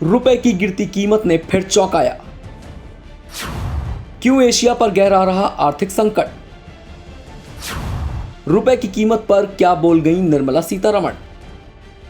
रुपए की गिरती कीमत ने फिर चौंकाया। क्यों एशिया पर गहरा रहा आर्थिक संकट? रुपए की कीमत पर क्या बोल गई निर्मला सीतारमण?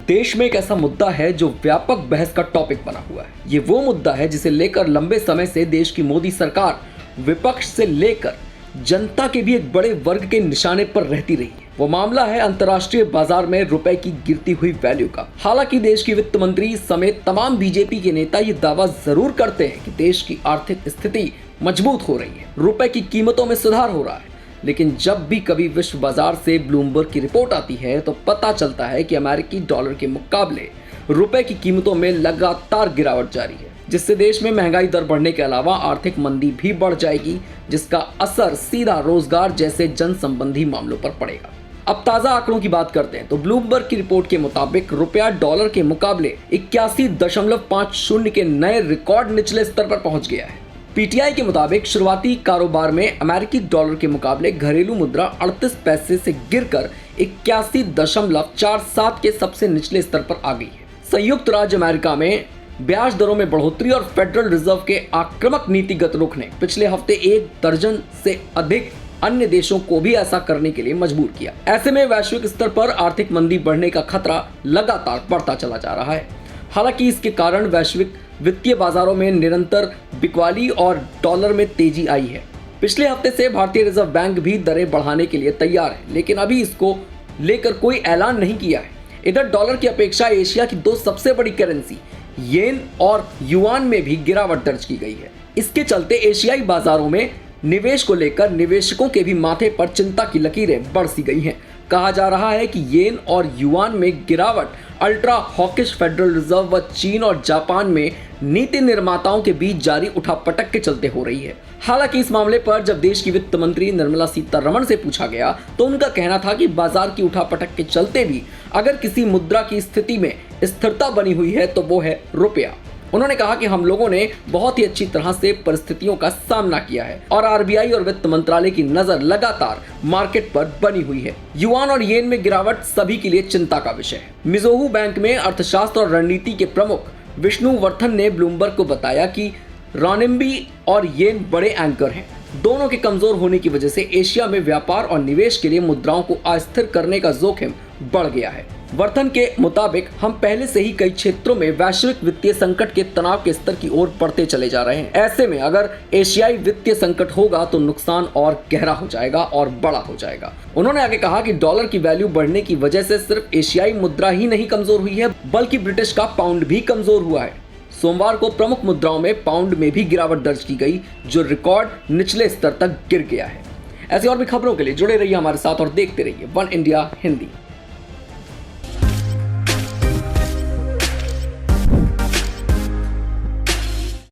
देश में एक ऐसा मुद्दा है जो व्यापक बहस का टॉपिक बना हुआ है। ये वो मुद्दा है जिसे लेकर लंबे समय से देश की मोदी सरकार विपक्ष से लेकर जनता के भी एक बड़े वर्ग के निशाने पर रहती रही है। वो मामला है अंतर्राष्ट्रीय बाजार में रुपए की गिरती हुई वैल्यू का। हालांकि देश की वित्त मंत्री समेत तमाम बीजेपी के नेता ये दावा जरूर करते हैं कि देश की आर्थिक स्थिति मजबूत हो रही है, रुपए की कीमतों में सुधार हो रहा है। लेकिन जब भी कभी विश्व बाजार से ब्लूमबर्ग की रिपोर्ट आती है तो पता चलता है कि अमेरिकी डॉलर के मुकाबले रुपए की कीमतों में लगातार गिरावट जारी है, जिससे देश में महंगाई दर बढ़ने के अलावा आर्थिक मंदी भी बढ़ जाएगी, जिसका असर सीधा रोजगार जैसे जन संबंधी मामलों पर पड़ेगा। अब ताजा आंकड़ों की बात करते हैं तो ब्लूमबर्ग की रिपोर्ट के मुताबिक रुपया डॉलर के मुकाबले 81.50 के नए रिकॉर्ड निचले स्तर पर पहुंच गया है। पीटीआई के मुताबिक शुरुआती कारोबार में अमेरिकी डॉलर के मुकाबले घरेलू मुद्रा 38 पैसे से गिरकर 81.47 के सबसे निचले स्तर पर आ गई है। संयुक्त राज्य अमेरिका में ब्याज दरों में बढ़ोतरी और फेडरल रिजर्व के आक्रामक नीतिगत रुख ने पिछले हफ्ते 1 दर्जन से अधिक अन्य देशों को भी ऐसा करने के लिए मजबूर किया। ऐसे में वैश्विक स्तर पर आर्थिक मंदी बढ़ने का खतरा लगातार बढ़ता चला जा रहा है। हालांकि इसके कारण वैश्विक वित्तीय बाजारों में निरंतर बिकवाली और डॉलर में तेजी आई है। पिछले हफ्ते से भारतीय रिजर्व बैंक भी दरें बढ़ाने के लिए तैयार है, लेकिन अभी इसको लेकर कोई ऐलान नहीं किया है। इधर डॉलर की अपेक्षा एशिया की 2 सबसे बड़ी करेंसी येन और युआन में भी गिरावट दर्ज की गई है। इसके चलते एशियाई बाजारों में निवेश को लेकर निवेशकों के भी माथे पर चिंता की लकीरें बरसी गई हैं। कहा जा रहा है कि येन और युआन में गिरावट अल्ट्रा हॉकिश फेडरल रिजर्व व चीन और जापान में नीति निर्माताओं के बीच जारी उठापटक के चलते हो रही है। हालांकि इस मामले पर जब देश की वित्त मंत्री निर्मला सीतारमण से पूछा गया तो उनका कहना था कि बाजार की उठापटक के चलते भी अगर किसी मुद्रा की स्थिति में स्थिरता बनी हुई है तो वो है रुपया। उन्होंने कहा कि हम लोगों ने बहुत ही अच्छी तरह से परिस्थितियों का सामना किया है और आरबीआई और वित्त मंत्रालय की नजर लगातार मार्केट पर बनी हुई है। युआन और येन में गिरावट सभी के लिए चिंता का विषय है। मिज़ोहू बैंक में अर्थशास्त्र और रणनीति के प्रमुख विष्णु वर्धन ने ब्लूमबर्ग को बताया कि रानिम्बी और येन बड़े एंकर हैं। दोनों के कमजोर होने की वजह से एशिया में व्यापार और निवेश के लिए मुद्राओं को अस्थिर करने का जोखिम बढ़ गया है। वर्धन के मुताबिक हम पहले से ही कई क्षेत्रों में वैश्विक वित्तीय संकट के तनाव के स्तर की ओर बढ़ते चले जा रहे हैं। ऐसे में अगर एशियाई वित्तीय संकट होगा तो नुकसान और गहरा हो जाएगा और बड़ा हो जाएगा। उन्होंने आगे कहा कि डॉलर की वैल्यू बढ़ने की वजह से सिर्फ एशियाई मुद्रा ही नहीं कमजोर हुई है, बल्कि ब्रिटिश का पाउंड भी कमजोर हुआ है। सोमवार को प्रमुख मुद्राओं में पाउंड में भी गिरावट दर्ज की गई, जो रिकॉर्ड निचले स्तर तक गिर गया है। ऐसी और भी खबरों के लिए जुड़े रहिए हमारे साथ और देखते रहिए वन इंडिया हिंदी।